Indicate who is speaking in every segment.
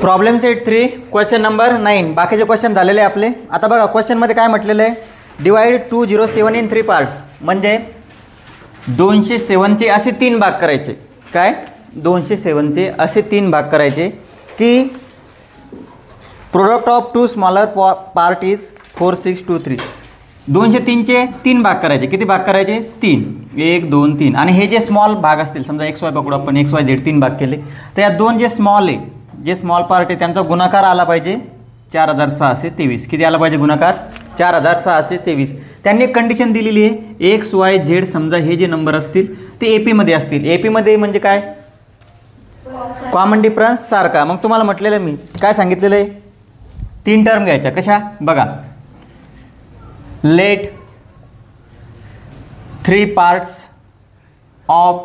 Speaker 1: Problem set 3 question number 9. बाकीचे question झालेले आपले. आता बघा क्वेश्चनमध्ये काय म्हटलेलं आहे, डिवाइड 207 इन 3 पार्ट्स. म्हणजे 207चे असे 3 भाग करायचे. काय 207चे असे 3 भाग करायचे की product of 2 smaller part is 4623. 203चे 3 भाग करायचे. किती भाग करायचे? 3. 1 2 3. आणि हे जे स्मॉल भाग असतील, समजा एक्स वाय पकडू आपण, एक्स वाय झेड 3 भाग केले, तर या दोन जे स्मॉल आहे, जे स्मॉल पार्ट आहे त्यांचा गुणाकार आला पाहिजे 4623. किती आला पाहिजे गुणाकार? 4623. त्यांनी एक कंडिशन दिलेली आहे, एक्स वाय झेड समजा हे जे नंबर असतील ते एपीमध्ये असतील. एपीमध्ये म्हणजे काय? कॉमन डिफरन्स सारखा. मग तुम्हाला म्हटलेलं मी काय सांगितलेलं आहे, 3 टर्म घ्यायच्या. कशा? बघा, लेट 3 पार्ट्स ऑफ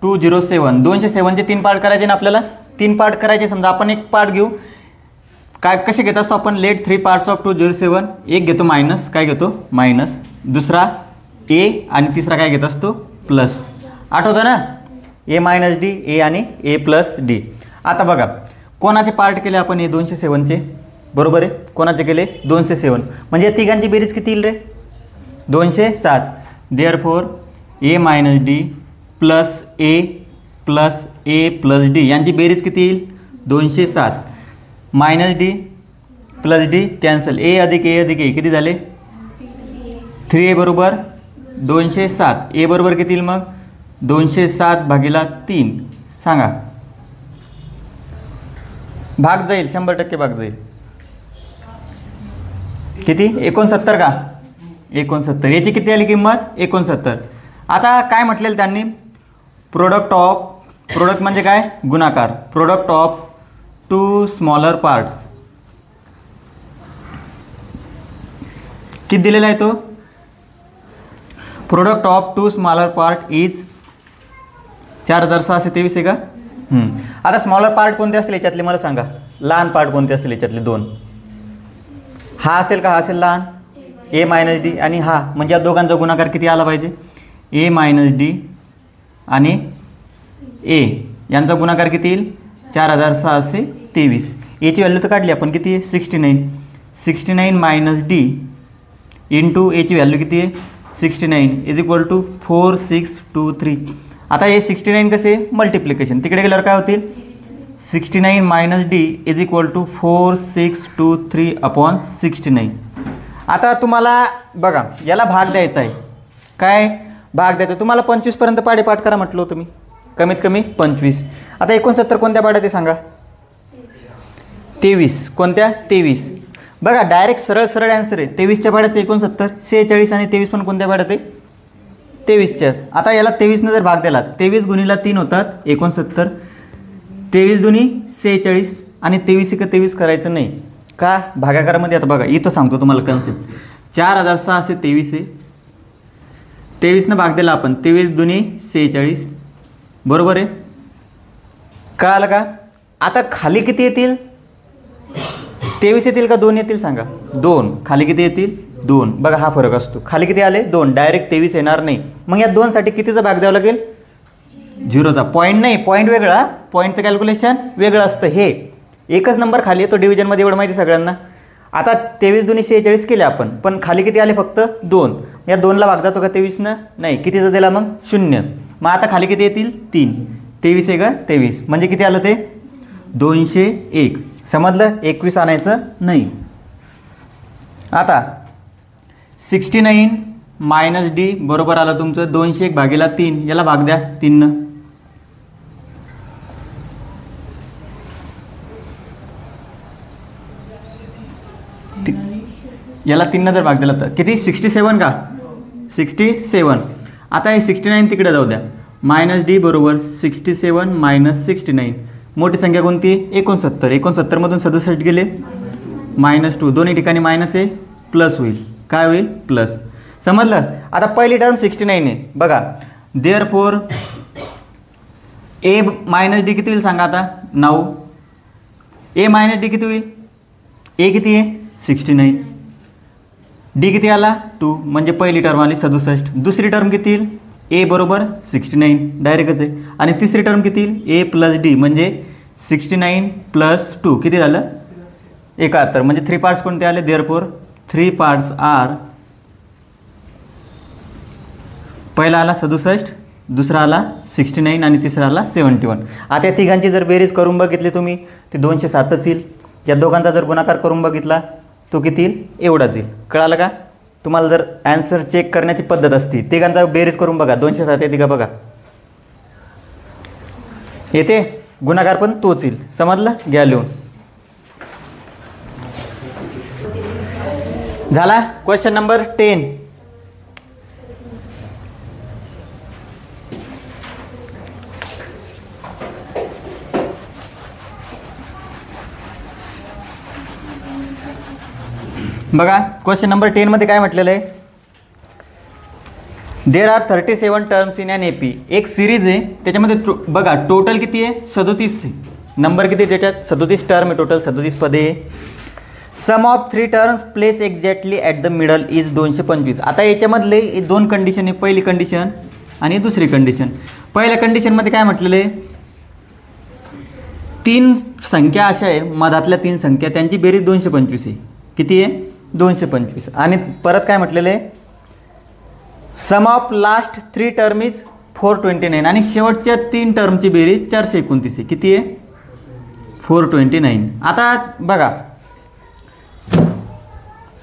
Speaker 1: 207. 207चे 3 पार्ट करायचे ना आपल्याला. 3 पार्ट करायचे. समजा आपण एक पार्ट घेऊ. काय कसे घेत असतो आपण? Let 3 parts of 207. एक घेतो मायनस. काय घेतो? मायनस. दुसरा ए आणि तिसरा काय घेत असतो? प्लस. आठवतं ना? ए मायनस डी, ए आणि ए प्लस डी. आता बघा कोणाचे पार्ट केले आपण हे 207चे? बरोबर आहे. कोणाचे केले? 207. म्हणजे या तिघांची बेरीज किती येईल रे? 207. Therefore A minus D plus A plus D यांची बेरीज किती येईल? 207. Minus D plus D cancel. A अधिक ए किती झाले? 3a बरोबर 207. ए बरोबर किती येईल मग? 207 भागिला 3. सांगा. भाग जाईल, 100% भाग जाईल. किती? 69 का? 69. याची किती आली किंमत? 69. आता काय म्हटलेलं त्यांनी? प्रोडक्ट म्हणजे काय? गुणाकार. प्रोडक्ट ऑफ 2 स्मॉलर पार्ट्स किती दिलेला आहे तो? Product of 2 smaller part is 4623 आहे का? आता स्मॉलर पार्ट कोणते असतील याच्यातले मला सांगा. लहान पार्ट कोणते असतील याच्यातले? 2. हा असेल का? हा असेल लहान. ए मायनस डी आणि हा, म्हणजे या दोघांचा गुणाकार किती आला पाहिजे? ए मायनस डी आणि ए यांचा गुणाकार किती येईल? 4623. एची व्हॅल्यू तर काढली आपण. किती आहे? 69. 69 मायनस डी इंटू एची व्हॅल्यू किती आहे? 69 इज इक्वल टू 4623. आता हे 69 कसे? मल्टिप्लिकेशन. तिकडे गेल्यावर काय होतील? 69 minus D is equal to 4623 upon 69. आता तुम्हाला बघा याला भाग द्यायचा आहे. काय भाग द्यायचा? तुम्हाला 25पर्यंत पाठ करा म्हटलं होतं मी. कमीत कमी 25. आता 69 कोणत्या पाड्यात आहे सांगा? 23. कोणत्या? 23. बघा डायरेक्ट सरळ ॲन्सर आहे. 23च्या पाड्यात 69. 46 आणि 23 पण कोणत्या पाड्यात आहे? 23च्याच. आता याला 23ने जर भाग दिला, 23 गुणिला 3 होतात 69. 23 दुनी 46 आणि 23 करायचं नाही का भागाकारामध्ये. आता बघा इथं सांगतो तुम्हाला कन्सेप्ट. 4623 आहे. 23ने भाग दिला आपण. 23 दुनी 46. बरोबर आहे. कळालं का? आता खाली किती येतील? 23 येतील का 2 येतील सांगा? 2. खाली किती येतील? 2. बघा हा फरक असतो. खाली किती आले? 2. डायरेक्ट 23 येणार नाही. मग या 2 साठी कितीचा भाग द्यावा लागेल? 0चा. पॉईंट नाही, पॉईंट वेगळा. पॉईंटचं कॅल्क्युलेशन वेगळं असतं. हे एकच नंबर खाली येतो डिव्हिजनमध्ये, एवढं माहिती सगळ्यांना. आता 23 दुनी 46 केले आपण, पण खाली किती आले? फक्त 2. या 2ला भाग जातो का 23न? नाही. कितीचा दिला मग? 0. मग आता खाली किती येतील? 3. 23 आहे का? 23. म्हणजे किती आलं ते? 201. समजलं? 21 आणायचं नाही. आता 69 मायनस डी बरोबर आलं तुमचं 201 भागिला 3. याला भाग द्या 3. याला 3 जर भाग दिला तर किती? 67 का? 67. आता हे 69 तिकडे जाऊ द्या. मायनस डी बरोबर 67 मायनस 69. मोठी संख्या कोणती? 69. 69मधून 67 गेले -2. दोन्ही ठिकाणी मायनस आहे, प्लस होईल. काय होईल? प्लस. समजलं? आता पहिली टर्म 69 आहे. बघा देअरफॉर ए मायनस डी किती होईल सांगा आता? 9. ए मायनस डी किती होईल? ए किती आहे? 69. डी किती आला? 2. म्हणजे पहिली टर्म आली 67. दुसरी टर्म किती येईल? ए बरोबर 69 डायरेक्टच आहे. आणि तिसरी टर्म किती येईल? ए प्लस डी म्हणजे 69 प्लस 2 किती झालं 71. म्हणजे 3 पार्ट्स कोणते आले, देअरफॉर 3 पार्ट्स आर, पहिला आला 67, दुसरा आला 69 आणि तिसरा आला 71. आता या तिघांची जर बेरीज करून बघितली तुम्ही ती 207च येईल. या दोघांचा जर गुणाकार करून बघितला तो किती येईल, एवढाच येईल. कळालं का? तुम्हाला जर ॲन्सर चेक करण्याची पद्धत असती, तिघांचा बेरीज करून बघा, 207 येते का बघा, येते, गुणाकार पण तोच येईल. समजलं? घ्या लिहून. झाला क्वेश्चन नंबर 10. बघा क्वेश्चन नंबर 10 मध्ये काय म्हटलेलं आहे, there are 37 terms in an AP. एक सिरीज आहे त्याच्यामध्ये बघा टोटल किती आहे, 37 आहे. नंबर किती त्याच्यात, 37 टर्म आहे टोटल, 37 पदे आहे. Sum of 3 terms place exactly at the middle is 225. आता याच्यामधले 2 कंडिशन आहे, पहिली कंडिशन आणि दुसरी कंडिशन. पहिल्या कंडिशनमध्ये काय म्हटलेलं आहे, 3 संख्या अशा आहे, मधातल्या 3 संख्या त्यांची बेरीज 225 आहे. किती आहे, 225. आणि परत काय म्हटलेलं आहे, sum of last 3 term is 429. आणि शेवटच्या 3 टर्मची बेरीज 429 आहे. किती आहे, 429. आता बघा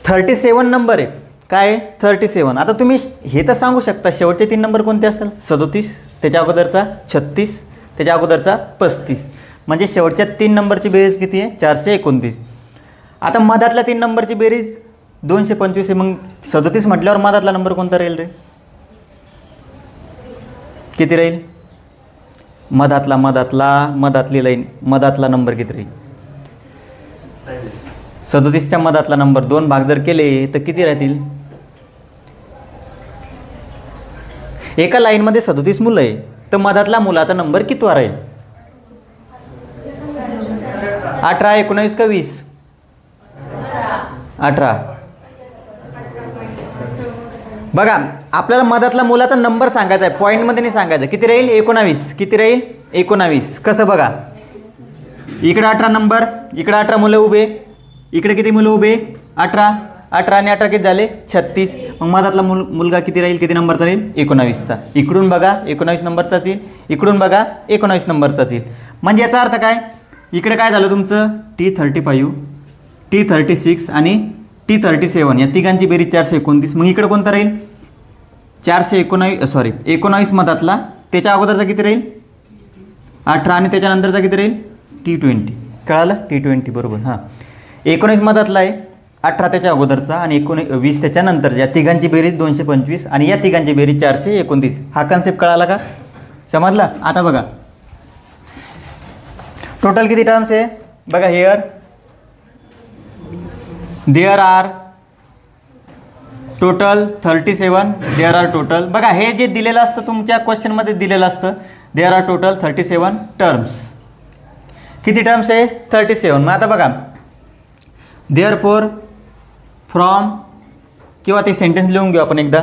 Speaker 1: 37 नंबर आहे, काय 37. आता तुम्ही हे तर सांगू शकता शेवटचे 3 नंबर कोणते असेल, 37, त्याच्या अगोदरचा 36, त्याच्या अगोदरचा 35. म्हणजे शेवटच्या 3 नंबरची बेरीज किती आहे, 429. आता मधातल्या 3 नंबरची बेरीज 225 आहे. मग 37 म्हटल्यावर मधातला नंबर कोणता राहील रे, किती राहील, मधातली लाईन, मधातला नंबर किती राहील, 37च्या मधातला नंबर 2 भाग जर केले तर किती राहतील, एका लाईनमध्ये 37 मुलं आहे तर मधातला मुलाचा नंबर कितवा राहील, 18, 19 का 20, 18. बघा आपल्याला मधातला मुलाचा नंबर सांगायचा आहे, पॉईंटमध्ये नाही सांगायचं. किती राहील, 19. किती राहील, 19. कसं बघा, इकडे 18 नंबर, इकडे 18 मुलं उभे, इकडे किती मुलं उभे, 18. 18 आणि 18 किती झाले, 36. मग मधातला मुलगा किती राहील, किती नंबरचा राहील, 19चा. इकडून बघा 19 नंबरचाच येईल, इकडून बघा 19 नंबरचाच येईल. म्हणजे याचा अर्थ काय, इकडे काय झालं तुमचं, T35, T36 आणि T37 या तिघांची बेरीज 429. मग इकडे कोणता राहील, 19 मधातला, त्याच्या अगोदरचा किती राहील, 18 आणि त्याच्यानंतरचा किती राहील, T20. कळालं, T20 बरोबर. हां 19 मधातला आहे, 18 त्याच्या अगोदरचा आणि 20 त्याच्यानंतरच्या, या तिघांची बेरीज 225 आणि या तिघांची बेरीज 429. हा कन्सेप्ट कळाला का, समजला? आता बघा टोटल किती टर्म्स आहे बघा, here there are total 37, there are total, बघा हे जे दिलेलं असतं तुमच्या क्वेश्चनमध्ये दिलेलं असतं, देअर आर टोटल 37 टर्म्स. किती टर्म्स आहे, 37. मग आता बघा देअरफॉर फ्रॉम, किंवा ते सेंटेन्स लिहून घेऊ आपण एकदा.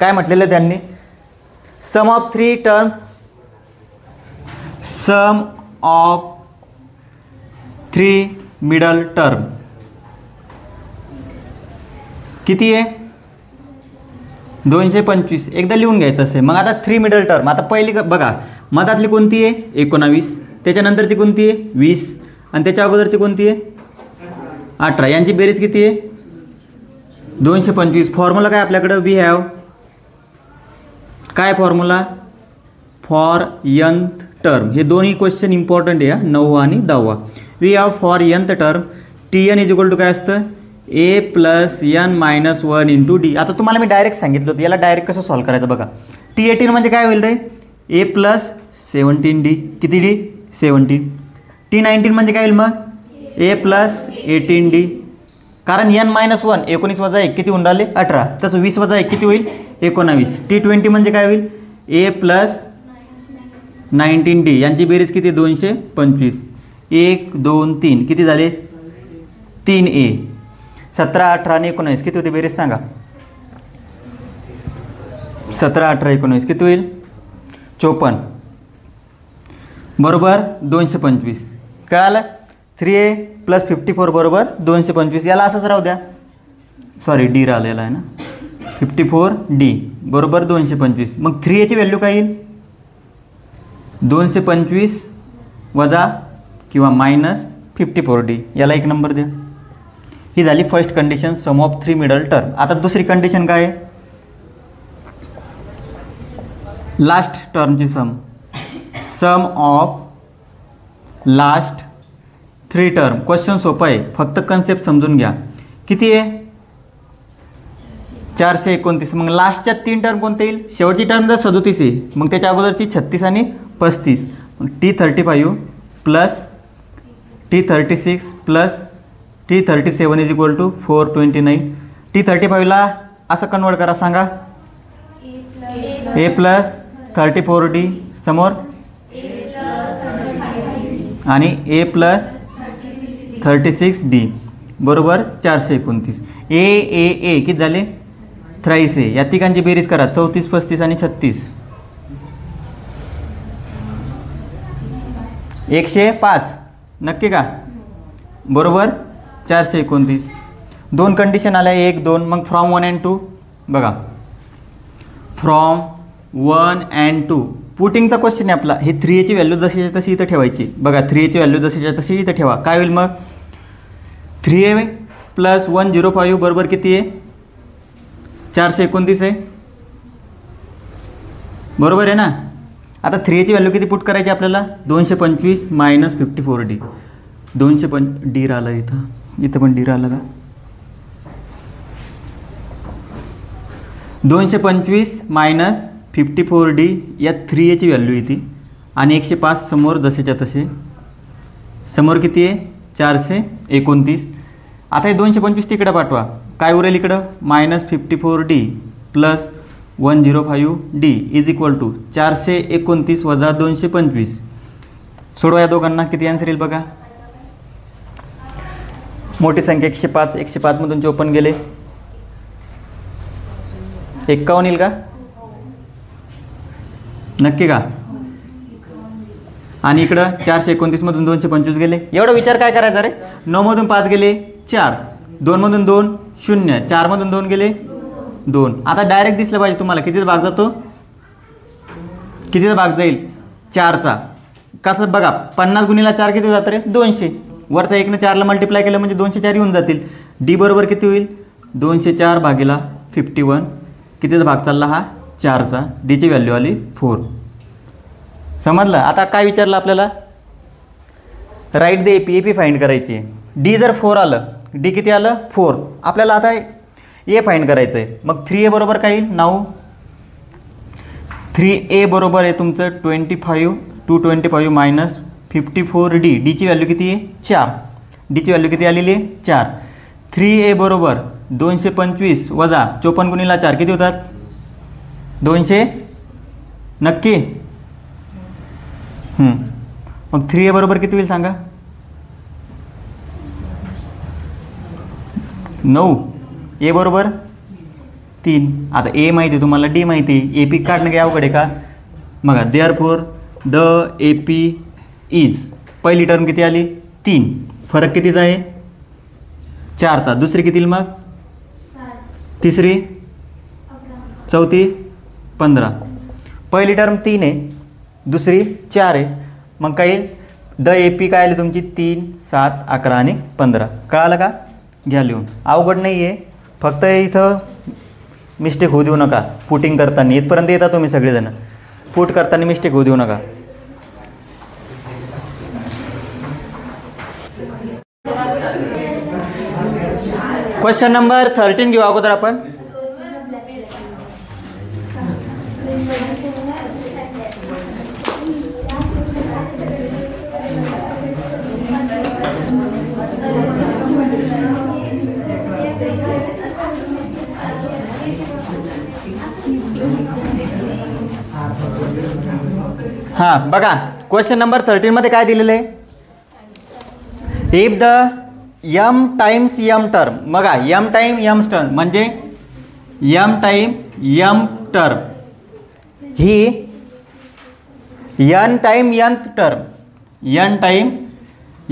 Speaker 1: काय म्हटलेलं त्यांनी, sum of 3 term, sum of 3 middle term किती आहे, 225. एकदा लिहून घ्यायचं असेल. मग आता 3 मिडल टर्म, आता पहिली बघा मधातली कोणती आहे, 19, त्याच्यानंतरची कोणती आहे, 20 आणि त्याच्या अगोदरची कोणती आहे, 18. यांची बेरीज किती आहे, 225. फॉर्म्युला काय आपल्याकडं, वी हॅव, काय फॉर्म्युला, फॉर nth टर्म. हे दोन्ही क्वेश्चन इम्पॉर्टंट आहे, 9वा आणि 10वा. We have for nth term Tn is equal to काय असतं, a plus n minus 1 into D. आता तुम्हाला मी डायरेक्ट सांगितलं होतं, याला डायरेक्ट कसं सॉल्व करायचं बघा. T18 म्हणजे काय होईल रे, a प्लस 17d, किती डी, 17. T19 म्हणजे काय होईल मग, a प्लस 18d, कारण n मायनस 1, 19 वजा 1 किती होऊन राहिले, 18. तसं 20 वजा 1 किती होईल, 19. T20 म्हणजे काय होईल, a प्लस 19d, यांची बेरीज किती, 225. 1 2 3 किती झाले, 3a. 17, 18 आणि 19 किती होते बेरीज सांगा, 17, 18, 19 किती होईल, 54 बरोबर 225. कळालं. 3a + 54 बरोबर 225. याला असंच राहू द्या, सॉरी डी राहिलेला आहे ना, 54d बरोबर 225. मग 3a ची व्हॅल्यू काय येईल, 225 वजा किंवा मायनस 54d. याला 1 नंबर द्या. ही झाली first condition, sum of 3 middle term. आता दुसरी कंडिशन काय आहे, लास्ट टर्मची sum of last 3 term. Question सोपं आहे, फक्त कन्सेप्ट समजून घ्या. किती आहे, 429. मग लास्टच्या 3 टर्म कोणते येईल, शेवटची टर्म जर 37 आहे मग त्याच्या अगोदरची 36 आणि 35. मग T35 plus T36 plus T37 is equal to 429. T35ला असं कन्वर्ट करा, सांगा. a प्लस 34d समोर आणि a प्लस 36d बरोबर 429. ए किती झाले, 83 आहे. या तिघांची बेरीज करा, 34, 35 आणि 36, 105. नक्की का, बरोबर 429. 2 कंडिशन आल्या, 1 2. मग फ्रॉम 1 and 2 बघा, फ्रॉम 1 and 2 पुटिंगचा क्वेश्चन आहे आपला. ही 3a ची व्हॅल्यू जशी तशी इथं ठेवायची. बघा 3a ची व्हॅल्यू जशी तशी इथं ठेवा. काय होईल मग, 3a + 105 बरोबर किती आहे, 429 आहे, बरोबर आहे ना. आता 3a ची व्हॅल्यू किती पुट करायची आपल्याला, 225 मायनस 54d. 205 राहिलं इथं पण डी राहिलं का, 225 मायनस 54d या 3a ची व्हॅल्यू येते आणि 105 समोर जसेच्या तसे. समोर किती आहे, 429. आता हे 225 तिकडे पाठवा, काय उरेल इकडं, minus 54d plus 105d is equal to 429 वजा 225. सोडवा या दोघांना, किती आन्सर येईल बघा. मोठी संख्या 105, 105 मधून 54 गेले, 51 येईल का, नक्की का. आणि इकडं 429 मधून 225 गेले. एवढा विचार काय करायचा रे, 9 मधून 5 गेले 4, 2 मधून 2 0, 4 मधून 2 गेले 2. आता डायरेक्ट दिसलं पाहिजे तुम्हाला कितीचा भाग जातो, कितीचा भाग जाईल, 4चा. कसं बघा, 50 गुणिला 4 किती जातं रे, 200. वरचा 1 ने 4ला मल्टिप्लाय केलं म्हणजे 204 येऊन जातील. डी बरोबर किती होईल, 204 भागिला 51. कितीचा भाग चालला हा, 4चा. डीची व्हॅल्यू आली 4. समजलं. आता काय विचारलं आपल्याला, राईट द एपी फाइंड करायची आहे. डी जर 4 आलं, डी किती आलं 4, आपल्याला आता ए फाइंड करायचं आहे. मग 3a बरोबर काय येईल, नाव 3a बरोबर आहे तुमचं 225 मायनस 54d. डीची व्हॅल्यू किती आहे, 4. डीची व्हॅल्यू किती आलेली आहे, 4. 3a बरोबर 225 वजा 54 गुणिला 4 किती होतात, 200. नक्की. मग 3a बरोबर किती होईल सांगा, 9. ए बरोबर 3. आता ए माहिती तुम्हाला, डी माहिती, ए पी काढणं काय अवघड आहे का. बघा therefore the A P is, पहिली टर्म किती आली 3, फरक कितीचा आहे 4चा. दुसरी किती मग 3री, 4थी 15. पहिली टर्म 3 आहे, दुसरी 4 आहे. मग काय येईल, द ए पी काय आली तुमची 3, 7, 11 आणि 15. कळालं का, घ्या लिहून. अवघड नाही आहे, फक्त इथं मिस्टेक होऊ देऊ नका. पुटिंग करताना इथपर्यंत येता तुम्ही सगळेजण, पुट करताना मिस्टेक होऊ देऊ नका. क्वेश्चन नंबर 13 घेऊ अगोदर आपण. हां बघा, क्वेश्चन नंबर 13 मध्ये काय दिलेलं आहे, if the m times m term. बघा m टाइम m टर्म म्हणजे m टाइम m टर्म ही n time n term, n time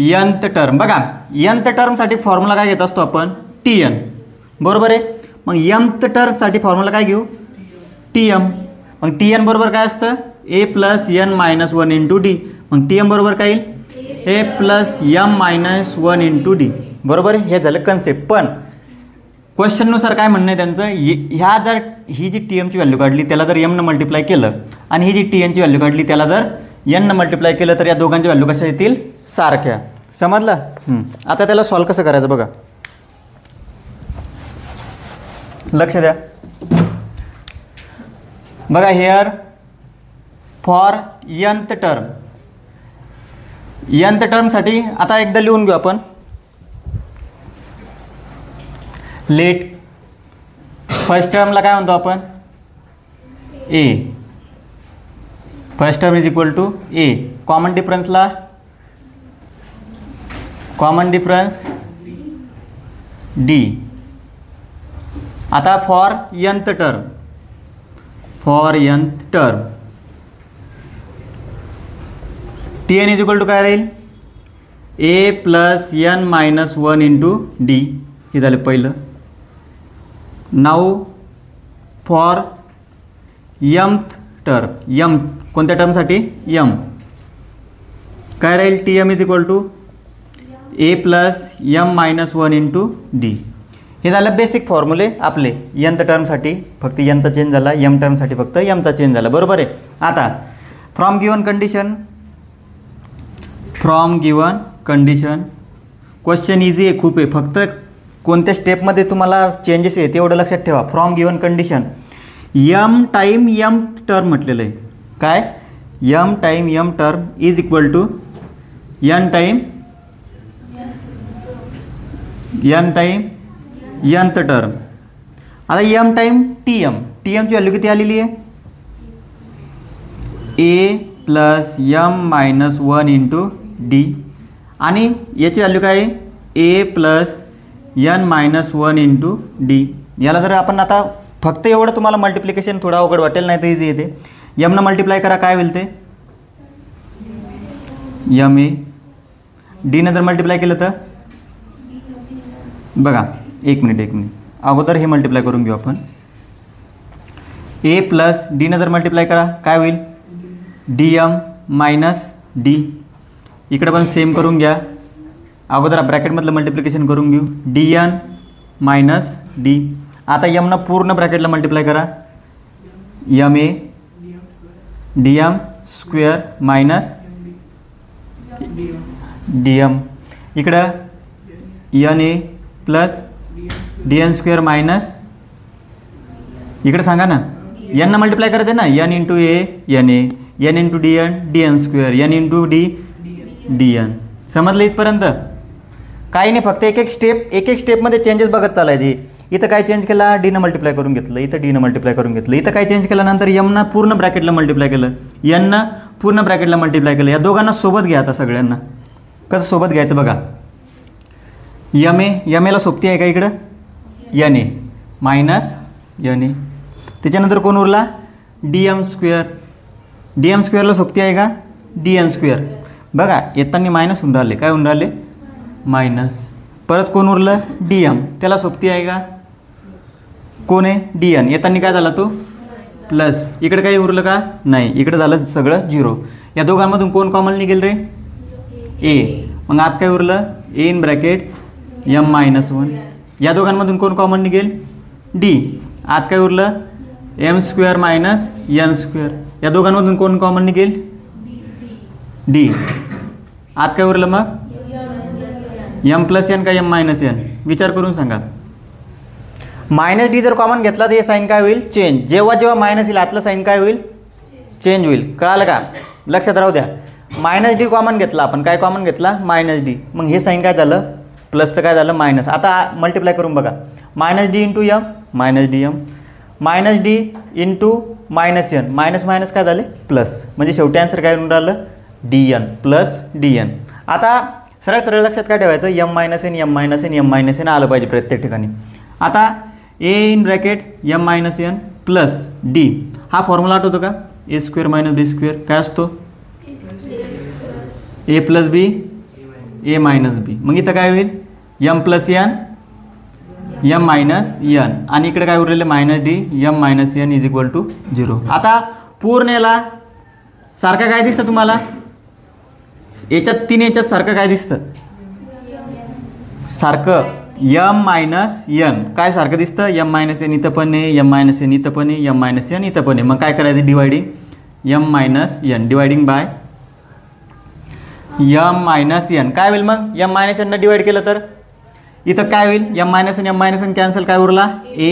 Speaker 1: nth term. बघा nth टर्मसाठी फॉर्म्युला काय घेत असतो आपण, Tn. बरोबर आहे. मग mth टर्मसाठी फॉर्म्युला काय घेऊ, Tm. मग Tn बरोबर काय असतं, a plus n minus 1 into D. मग Tm बरोबर काय येईल, a plus m minus 1 into D. बरोबर आहे. हे झालं कन्सेप्ट. पण क्वेश्चननुसार काय म्हणणं आहे त्यांचं, ह्या जर ही जी Tmची व्हॅल्यू काढली त्याला जर m न मल्टिप्लाय केलं आणि ही जी Tnची व्हॅल्यू काढली त्याला जर n न मल्टिप्लाय केलं तर या दोघांची व्हॅल्यू कशा येतील, सारख्या. समजलं. आता त्याला सॉल्व कसं करायचं बघा, लक्ष द्या. बघा hair for nth term, nth टर्मसाठी आता एकदा लिहून घेऊ आपण. लेट फर्स्ट टर्मला काय म्हणतो आपण, A. First term is equal to A. Common डिफरन्सला कॉमन डिफरन्स डी. आता for nth term, for nth term Tn is equal to काय राहील, ए plus n minus 1 into D. हे झालं पहिलं. Now for mth term, m कोणत्या टर्मसाठी, m काय राहील, Tm is equal to A plus m minus 1 into D. हे झालं बेसिक फॉर्म्युले आपले nth टर्मसाठी. फक्त nचा चेंज झाला, m टर्मसाठी फक्त mचा चेंज झाला. बरोबर आहे. आता from given condition, from given condition question easy आहे, खूप आहे. फक्त कोणत्या स्टेपमध्ये तुम्हाला चेंजेस आहे तेवढं लक्षात ठेवा. From given condition m time m term म्हटलेलं आहे. काय, m time m term is equal to n time nth term. आता m टाईम Tmची व्हॅल्यू किती आलेली आहे, a plus m minus 1 into D. आणि याची व्हॅल्यू काय आहे, A plus n minus 1 into D. याला जर आपण आता फक्त एवढं तुम्हाला मल्टिप्लिकेशन थोडा अवघड वाटेल, नाही तर इझी येते. m न मल्टिप्लाय करा काय होईल ते, m ए. डी न जर मल्टिप्लाय केलं तर बघा, एक मिनिट अगोदर हे मल्टिप्लाय करून घेऊ आपण. ए प्लस डी न जर मल्टिप्लाय करा काय होईल, dm मायनस डी. इकडे पण सेम करून घ्या. अगोदर ब्रॅकेटमधलं मल्टिप्लिकेशन करून घेऊ, dn मायनस डी. आता m न पूर्ण ब्रॅकेटला मल्टिप्लाय करा, m ए dm स्क्वेअर मायनस dm. इकडं n ए प्लस dn स्क्वेअर मायनस, इकडे सांगा ना, n न मल्टिप्लाय करायचं ना, n इंटू ए n ए, n into dn square, n into D dn. समजलं इथपर्यंत? काही नाही, फक्त एक एक स्टेपमध्ये चेंजेस बघत चालायचे. इथं काय चेंज केला, डी न मल्टिप्लाय करून घेतलं, इथं डी न मल्टिप्लाय करून घेतलं. इथं काय चेंज केल्यानंतर m न पूर्ण ब्रॅकेटला मल्टिप्लाय केलं, n न पूर्ण ब्रॅकेटला मल्टिप्लाय केलं. या दोघांना सोबत घ्या. आता सगळ्यांना कसं सोबत घ्यायचं बघा. m एला सोबती आहे का इकडं, n ए मायनस n ए. त्याच्यानंतर कोण उरला, dm स्क्वेअरला सोबती आहे का, dn स्क्वेअर. बघा येताना मायनस होऊन राहिले, काय होऊन राहिले, मायनस. परत कोण उरलं, dm, त्याला सोबती आहे का, कोण आहे, dn. येताना काय झाला तो प्लस. इकडे काही उरलं का, नाही. इकडे झालं सगळं 0. या दोघांमधून कोण कॉमन निघेल रे, ए. मग आत काय उरलं, ए इन ब्रॅकेट m मायनस 1. या दोघांमधून कोण कॉमन निघेल, डी. आत काय उरलं, m square minus n square. या दोघांमधून कोण कॉमन निघेल, डी. आत काय उरलं मग, m प्लस n का m मायनस n, विचार करून सांगा. मायनस डी जर कॉमन घेतला तर हे साईन काय होईल, चेंज. जेव्हा जेव्हा मायनस येईल आतलं साईन काय होईल, चेंज होईल. कळालं का, लक्षात राहू द्या. मायनस डी कॉमन घेतला आपण, काय कॉमन घेतला, मायनस डी. मग हे साईन काय झालं, प्लसचं काय झालं, मायनस. आता मल्टिप्लाय करून बघा, minus D into m minus D M, minus D into minus n, minus minus काय झाले, प्लस. म्हणजे शेवटी आन्सर काय होऊन राहिलं, dn प्लस dn. आता सरळ सरळ लक्षात काय ठेवायचं, m minus n m minus n m minus n आलं पाहिजे प्रत्येक ठिकाणी. आता a in bracket m minus n plus d. हा फॉर्म्युला आठवतो का, a² मायनस b² काय असतो, a प्लस b ए मायनस बी. मग इथं काय होईल m plus n m minus n आणि इकडे काय उरलेलं minus D M minus n is equal to 0. आता पूर्ण याला सारखं काय दिसतं तुम्हाला याच्यात तीन याच्यात सारखं काय दिसतं सारखं एम मायनस एन काय सारखं दिसतं एम मायनस एन इथं पण आहे एम मायनस एन इथं पण आहे एम मायनस एन इथं पण आहे. मग काय करायचं dividing M minus N dividing by M minus N काय होईल मग एम मायनस एननं डिवाइड केलं तर इथं काय होईल एम मायनस एन कॅन्सल काय उरला ए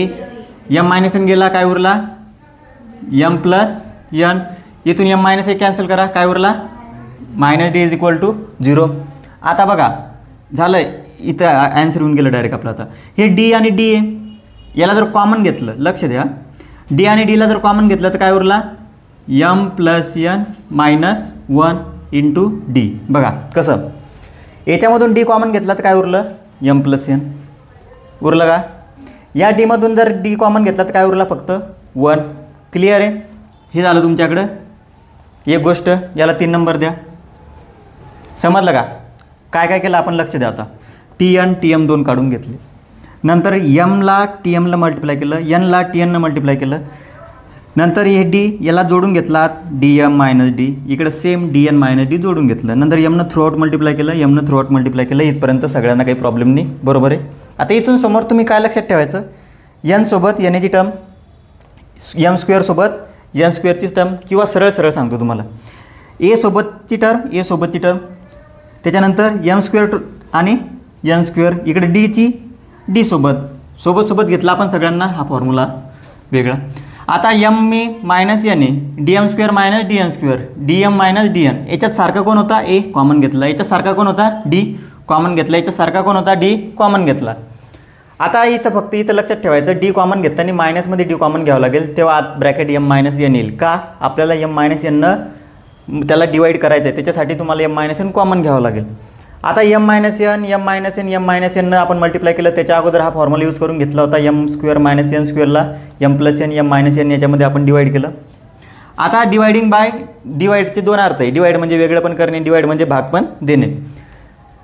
Speaker 1: एम मायनस एन गेला काय उरला एम प्लस एन इथून एम मायनस ए कॅन्सल करा काय उरला minus D is equal to 0. आता बघा झालं इथं ॲन्सर होऊन गेलं डायरेक्ट आपलं. आता हे डी आणि डी आहे याला जर कॉमन घेतलं लक्ष द्या डी आणि डीला जर कॉमन घेतलं तर काय उरला M plus N minus 1 into D. बघा कसं याच्यामधून डी कॉमन घेतला तर काय उरलं एम प्लस एन उरलं का. या डीमधून जर डी कॉमन घेतला तर काय उरला फक्त 1. क्लिअर आहे. हे झालं तुमच्याकडं एक गोष्ट. याला 3 नंबर द्या. समजलं का काय काय केलं आपण लक्ष द्या. आता टी एम 2 काढून घेतले नंतर एमला टी एमला मल्टिप्लाय केलं एनला टी एननं मल्टिप्लाय केलं नंतर हे डी याला जोडून घेतला डी एम मायनस डी इकडे same D N minus D जोडून घेतलं नंतर एमनं थ्रूआउट मल्टिप्लाय केलं एमनं थ्रूआउट मल्टिप्लाय केलं इथपर्यंत सगळ्यांना काही प्रॉब्लेम नाही बरोबर आहे. आता इथून समोर तुम्ही काय लक्षात ठेवायचं एन सोबत एन ची टर्म एम स्क्वेअर सोबत एन स्क्वेअरची टर्म किंवा सरळ सरळ सांगतो तुम्हाला ए सोबतची टर्म त्याच्यानंतर एम स्क्वेअर आणि एन स्क्वेअर इकडे डीची डी सोबत घेतला आपण सगळ्यांना हा फॉर्म्युला वेगळा. आता एम मी मायनस एन आहे D M square minus D N square D M minus D N याच्यात सारखा कोण होता ए कॉमन घेतला याच्यात सारखा कोण होता डी कॉमन घेतला याच्यात सारखा कोण होता डी कॉमन घेतला. आता इथं फक्त इथं लक्षात ठेवायचं डी कॉमन घेताना मायनसमध्ये डी कॉमन घ्यावं लागेल तेव्हा आत ब्रॅकेट एम मायनस एन येईल का आपल्याला एम मायनस एननं त्याला डिवाइड करायचं आहे त्याच्यासाठी तुम्हाला एम मायनस एन कॉमन घ्यावं लागेल. आता एम मायनस एननं आपण मल्टिप्लाय केलं त्याच्या अगोदर हा फॉर्म्युला यूज करून घेतला होता एम स्क्वेअर मायनस एन स्क्वेअरला m plus n m minus n याच्यामध्ये आपण डिवाइड केलं. आता डिवायडिंग बाय डिवाइडचे 2 अर्थ आहे डिवाइड म्हणजे वेगळं पण करणे डिवाइड म्हणजे भाग पण देणे.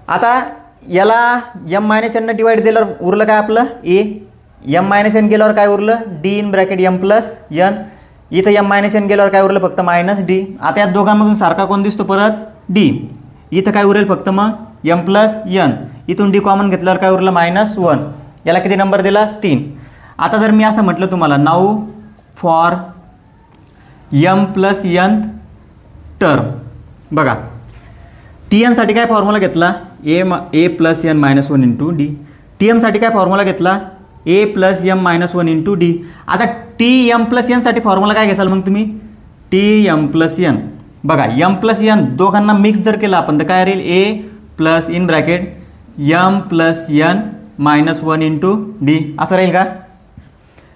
Speaker 1: आता याला एम मायनस एननं डिवाइड दिल्यावर उरलं काय आपलं ए एम मायनस एन गेल्यावर काय उरलं D in bracket M plus N इथं एम मायनस एन गेल्यावर काय उरलं फक्त मायनस डी. आता या दोघांमधून सारखा कोण दिसतो परत डी इथं काय उरेल फक्त मग एम प्लस एन इथून डी कॉमन घेतल्यावर काय उरलं मायनस 1 याला किती नंबर दिला 3. आता जर मी असं म्हटलं तुम्हाला now for m plus n term बघा टी एनसाठी काय फॉर्म्युला घेतला a plus N minus 1 into d t एमसाठी काय फॉर्म्युला घेतला a plus m minus 1 into D. आता टी एम प्लस एनसाठी फॉर्म्युला काय घ्याल मग तुम्ही टी एम प्लस एन बघा एम प्लस एन दोघांना मिक्स जर केलं आपण तर काय राहील ए plus in bracket M plus N minus 1 into D असं राहील का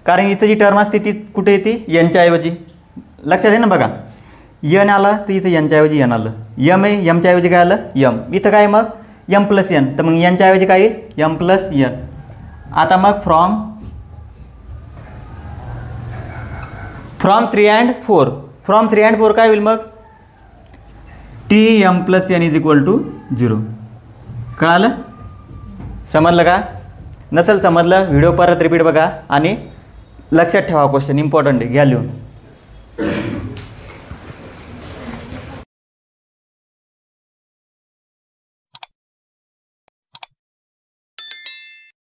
Speaker 1: कारण इथं जी टर्म असते ती कुठे येते एनच्या ऐवजी लक्षात आहे ना बघा एन आलं तर इथं एनच्या ऐवजी एन आलं एम आहे एमच्या ऐवजी काय आलं एम इथं काय मग एम प्लस एन तर मग एनच्या ऐवजी काय येईल एम प्लस एन. आता मग फ्रॉम 3 and 4 काय होईल मग T M plus N is equal to 0. कळालं समजलं का नसेल समजलं व्हिडिओ परत रिपीट बघा आणि लक्षात ठेवा क्वेश्चन इम्पॉर्टंट आहे घ्या लिहून.